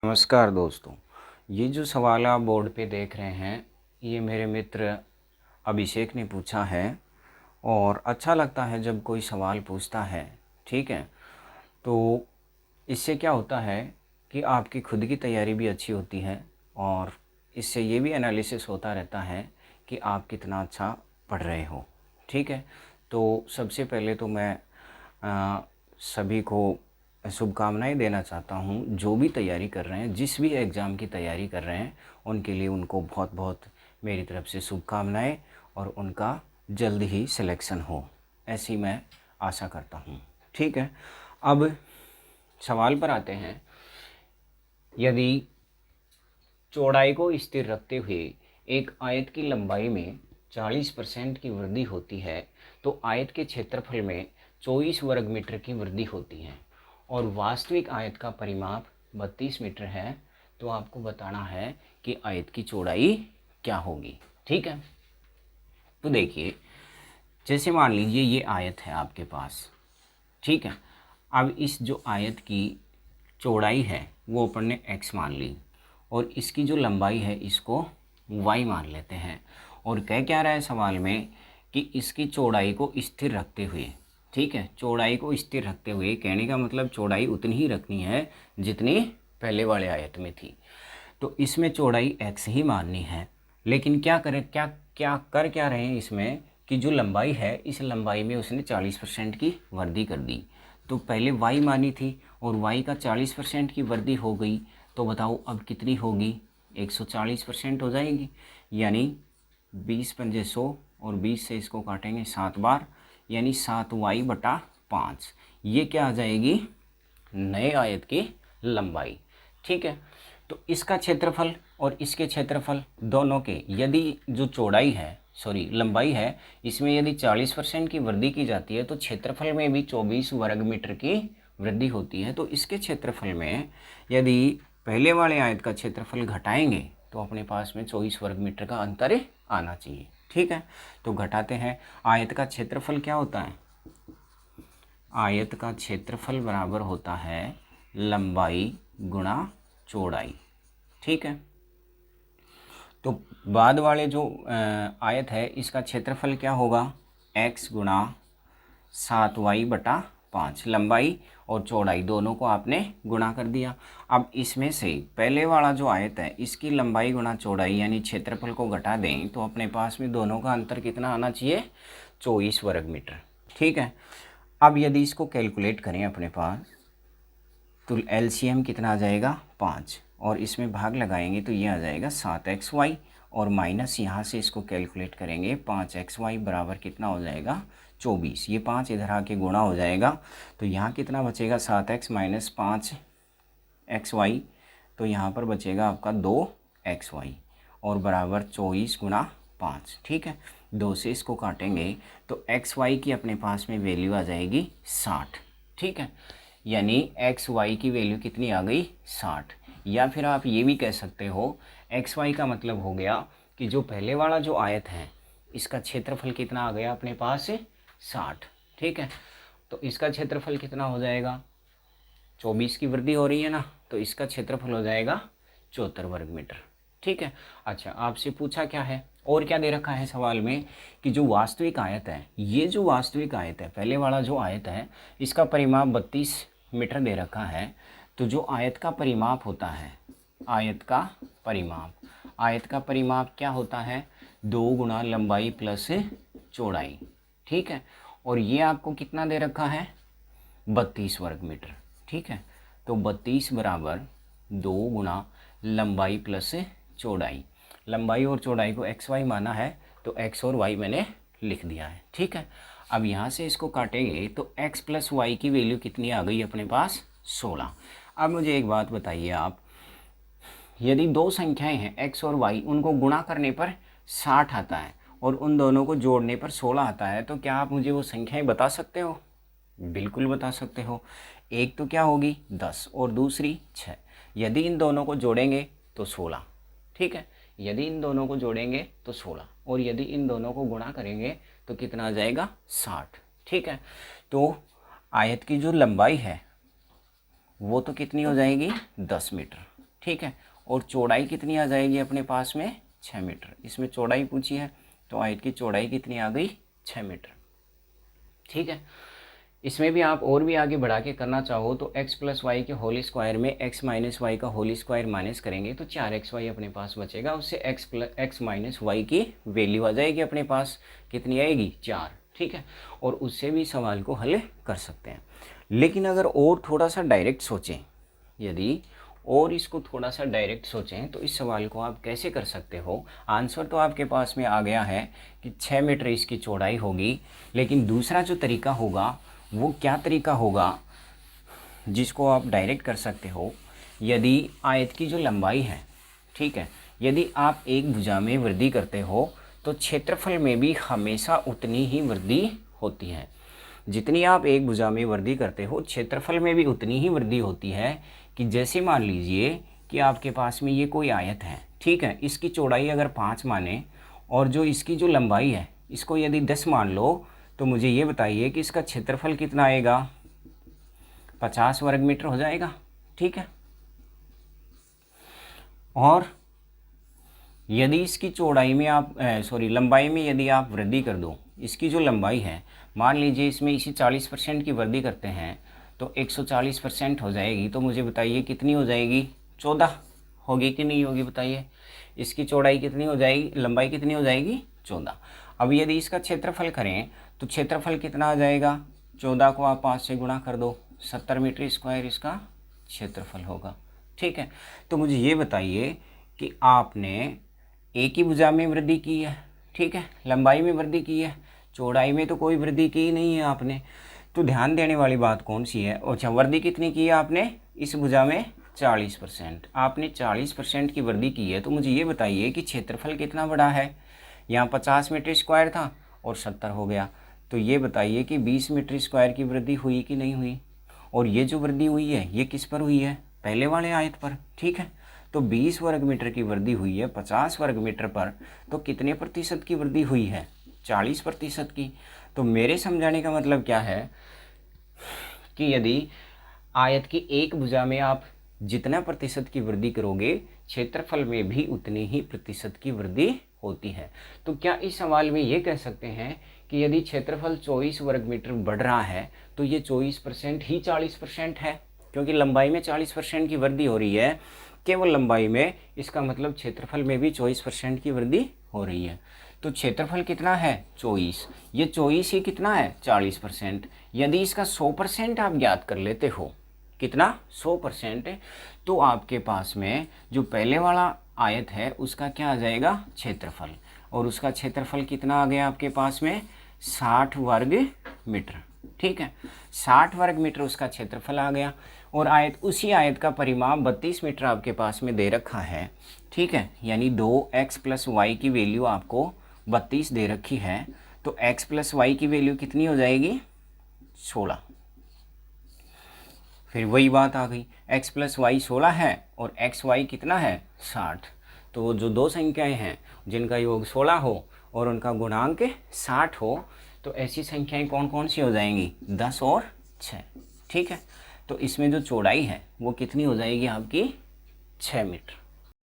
नमस्कार दोस्तों। ये जो सवाल आप बोर्ड पे देख रहे हैं, ये मेरे मित्र अभिषेक ने पूछा है। और अच्छा लगता है जब कोई सवाल पूछता है, ठीक है। तो इससे क्या होता है कि आपकी खुद की तैयारी भी अच्छी होती है और इससे ये भी एनालिसिस होता रहता है कि आप कितना अच्छा पढ़ रहे हो, ठीक है। तो सबसे पहले तो मैं सभी को शुभकामनाएं देना चाहता हूं, जो भी तैयारी कर रहे हैं, जिस भी एग्ज़ाम की तैयारी कर रहे हैं, उनके लिए उनको बहुत बहुत मेरी तरफ से शुभकामनाएं और उनका जल्द ही सिलेक्शन हो, ऐसी मैं आशा करता हूं, ठीक है। अब सवाल पर आते हैं। यदि चौड़ाई को स्थिर रखते हुए एक आयत की लंबाई में 40% की वृद्धि होती है तो आयत के क्षेत्रफल में 24 वर्ग मीटर की वृद्धि होती है और वास्तविक आयत का परिमाप 32 मीटर है। तो आपको बताना है कि आयत की चौड़ाई क्या होगी, ठीक है। तो देखिए, जैसे मान लीजिए ये आयत है आपके पास, ठीक है। अब इस जो आयत की चौड़ाई है वो अपन ने x मान ली और इसकी जो लंबाई है इसको y मान लेते हैं। और कह क्या रहा है सवाल में कि इसकी चौड़ाई को स्थिर रखते हुए, ठीक है, चौड़ाई को स्थिर रखते हुए कहने का मतलब चौड़ाई उतनी ही रखनी है जितनी पहले वाले आयत में थी। तो इसमें चौड़ाई x ही माननी है। लेकिन क्या करें, क्या रहे हैं इसमें कि जो लंबाई है इस लंबाई में उसने 40% की वृद्धि कर दी। तो पहले y मानी थी और y का 40% की वृद्धि हो गई। तो बताओ अब कितनी होगी? 140% हो जाएगी। यानी 20 पंजे 100 और 20 से इसको काटेंगे 7 बार, यानी 7y/5। ये क्या आ जाएगी? नए आयत की लंबाई, ठीक है। तो इसका क्षेत्रफल और इसके क्षेत्रफल दोनों के यदि जो चौड़ाई है, लंबाई है, इसमें यदि 40% की वृद्धि की जाती है तो क्षेत्रफल में भी 24 वर्ग मीटर की वृद्धि होती है। तो इसके क्षेत्रफल में यदि पहले वाले आयत का क्षेत्रफल घटाएंगे तो अपने पास में 24 वर्ग मीटर का अंतर आना चाहिए, ठीक है। तो घटाते हैं। आयत का क्षेत्रफल क्या होता है? आयत का क्षेत्रफल बराबर होता है लंबाई गुणा चौड़ाई, ठीक है। तो बाद वाले जो आयत है इसका क्षेत्रफल क्या होगा? x गुणा 7y/5। लंबाई और चौड़ाई दोनों को आपने गुणा कर दिया। अब इसमें से पहले वाला जो आयत है इसकी लंबाई गुणा चौड़ाई यानी क्षेत्रफल को घटा दें तो अपने पास में दोनों का अंतर कितना आना चाहिए? 24 वर्ग मीटर, ठीक है। अब यदि इसको कैलकुलेट करें अपने पास तो एलसीएम कितना आ जाएगा? 5, और इसमें भाग लगाएंगे तो ये आ जाएगा 7xy, और माइनस यहाँ से इसको कैलकुलेट करेंगे 5xy बराबर कितना हो जाएगा? 24। ये 5 इधर आके गुणा हो जाएगा तो यहाँ कितना बचेगा? 7x माइनस 5xy, तो यहाँ पर बचेगा आपका 2xy और बराबर 24 गुणा 5, ठीक है। 2 से इसको काटेंगे तो xy की अपने पास में वैल्यू आ जाएगी 60, ठीक है। यानी xy की वैल्यू कितनी आ गई? 60। या फिर आप ये भी कह सकते हो xy का मतलब हो गया कि जो पहले वाला जो आयत है इसका क्षेत्रफल कितना आ गया अपने पास? 60, ठीक है। तो इसका क्षेत्रफल कितना हो जाएगा? 24 की वृद्धि हो रही है ना, तो इसका क्षेत्रफल हो जाएगा 74 वर्ग मीटर, ठीक है। अच्छा, आपसे पूछा क्या है और क्या दे रखा है सवाल में कि जो वास्तविक आयत है, ये जो वास्तविक आयत है, पहले वाला जो आयत है इसका परिमाप 32 मीटर दे रखा है। तो जो आयत का परिमाप होता है, आयत का परिमाप क्या होता है? 2 गुणा लंबाई प्लस चौड़ाई, ठीक है। और ये आपको कितना दे रखा है? 32 वर्ग मीटर, ठीक है। तो 32 बराबर 2 गुणा लंबाई प्लस चौड़ाई। लंबाई और चौड़ाई को xy माना है तो x और y मैंने लिख दिया है, ठीक है। अब यहाँ से इसको काटेंगे तो x प्लस वाई की वैल्यू कितनी आ गई अपने पास? 16। अब मुझे एक बात बताइए आप, यदि दो संख्याएं हैं x और y, उनको गुणा करने पर 60 आता है और उन दोनों को जोड़ने पर 16 आता है, तो क्या आप मुझे वो संख्याएं बता सकते हो? बिल्कुल बता सकते हो। एक तो क्या होगी? 10 और दूसरी 6। यदि इन दोनों को जोड़ेंगे तो 16, ठीक है। यदि इन दोनों को जोड़ेंगे तो 16 और यदि इन दोनों को गुणा करेंगे तो कितना आ जाएगा? 60, ठीक है। तो आयत की जो लंबाई है वो तो कितनी हो जाएगी? 10 मीटर, ठीक है। और चौड़ाई कितनी आ जाएगी अपने पास में 6 मीटर। इसमें चौड़ाई पूछी है तो आयत की चौड़ाई कितनी आ गई 6 मीटर। ठीक है। इसमें भी आप और भी आगे बढ़ा के करना चाहो तो x प्लस वाई के होल स्क्वायर में x माइनस वाई का होल स्क्वायर माइनस करेंगे तो 4xy अपने पास बचेगा। उससे x माइनस वाई की वैल्यू आ जाएगी अपने पास, कितनी आएगी 4। ठीक है। और उससे भी सवाल को हल कर सकते हैं। लेकिन अगर और थोड़ा सा डायरेक्ट सोचें, यदि और इसको थोड़ा सा डायरेक्ट सोचें तो इस सवाल को आप कैसे कर सकते हो। आंसर तो आपके पास में आ गया है कि 6 मीटर इसकी चौड़ाई होगी, लेकिन दूसरा जो तरीका होगा वो क्या तरीका होगा जिसको आप डायरेक्ट कर सकते हो। यदि आयत की जो लंबाई है, ठीक है, यदि आप एक भुजा में वृद्धि करते हो तो क्षेत्रफल में भी हमेशा उतनी ही वृद्धि होती है। जितनी आप एक भुजा में वृद्धि करते हो क्षेत्रफल में भी उतनी ही वृद्धि होती है। कि जैसे मान लीजिए कि आपके पास में ये कोई आयत है, ठीक है, इसकी चौड़ाई अगर 5 माने और जो इसकी जो लंबाई है इसको यदि 10 मान लो तो मुझे ये बताइए कि इसका क्षेत्रफल कितना आएगा, 50 वर्ग मीटर हो जाएगा। ठीक है। और यदि इसकी चौड़ाई में आप लंबाई में यदि आप वृद्धि कर दो, इसकी जो लंबाई है मान लीजिए इसमें इसी 40% की वृद्धि करते हैं तो 140% हो जाएगी। तो मुझे बताइए कितनी हो जाएगी, 14 होगी कि नहीं होगी बताइए। इसकी चौड़ाई कितनी हो जाएगी, लंबाई कितनी हो जाएगी 14। अब यदि इसका क्षेत्रफल करें तो क्षेत्रफल कितना आ जाएगा, 14 को आप 5 से गुणा कर दो, 70 मीटर स्क्वायर इसका क्षेत्रफल होगा। ठीक है। तो मुझे ये बताइए कि आपने एक ही भुजा में वृद्धि की है, ठीक है, लंबाई में वृद्धि की है, चौड़ाई में तो कोई वृद्धि की नहीं है आपने। तो ध्यान देने वाली बात कौन सी है, अच्छा वृद्धि कितनी की है आपने, इस भुजा में 40%, आपने 40% की वृद्धि की है। तो मुझे ये बताइए कि क्षेत्रफल कितना बड़ा है, यहाँ 50 मीटर स्क्वायर था और 70 हो गया। तो ये बताइए कि 20 मीटर स्क्वायर की वृद्धि हुई कि नहीं हुई। और ये जो वृद्धि हुई है ये किस पर हुई है, पहले वाले आयत पर। ठीक है। तो 20 वर्ग मीटर की वृद्धि हुई है 50 वर्ग मीटर पर, तो कितने प्रतिशत की वृद्धि हुई है, 40% की। तो मेरे समझाने का मतलब क्या है कि यदि आयत की एक भुजा में आप जितना प्रतिशत की वृद्धि करोगे क्षेत्रफल में भी उतनी ही प्रतिशत की वृद्धि होती है। तो क्या इस सवाल में ये कह सकते हैं कि यदि क्षेत्रफल 24 वर्ग मीटर बढ़ रहा है तो ये 24% ही 40% है, क्योंकि लंबाई में 40% की वृद्धि हो रही है केवल लंबाई में, इसका मतलब क्षेत्रफल में भी 24% की वृद्धि हो रही है। तो क्षेत्रफल कितना है 24, ये 24 ही कितना है 40%। यदि इसका 100% आप ज्ञात कर लेते हो, कितना 100%, तो आपके पास में जो पहले वाला आयत है उसका क्या आ जाएगा क्षेत्रफल, और उसका क्षेत्रफल कितना आ गया आपके पास में 60 वर्ग मीटर। ठीक है, 60 वर्ग मीटर उसका क्षेत्रफल आ गया। और आयत, उसी आयत का परिमाप 32 मीटर आपके पास में दे रखा है। ठीक है, यानी 2x प्लस वाई की वैल्यू आपको 32 दे रखी है। तो x प्लस वाई की वैल्यू कितनी हो जाएगी 16। फिर वही बात आ गई, x प्लस वाई 16 है और एक्स वाई कितना है 60। तो जो दो संख्याएं हैं जिनका योग 16 हो और उनका गुणांक 60 हो तो ऐसी संख्याएं कौन कौन सी हो जाएंगी 10 और 6। ठीक है। तो इसमें जो चौड़ाई है वो कितनी हो जाएगी आपकी 6 मीटर।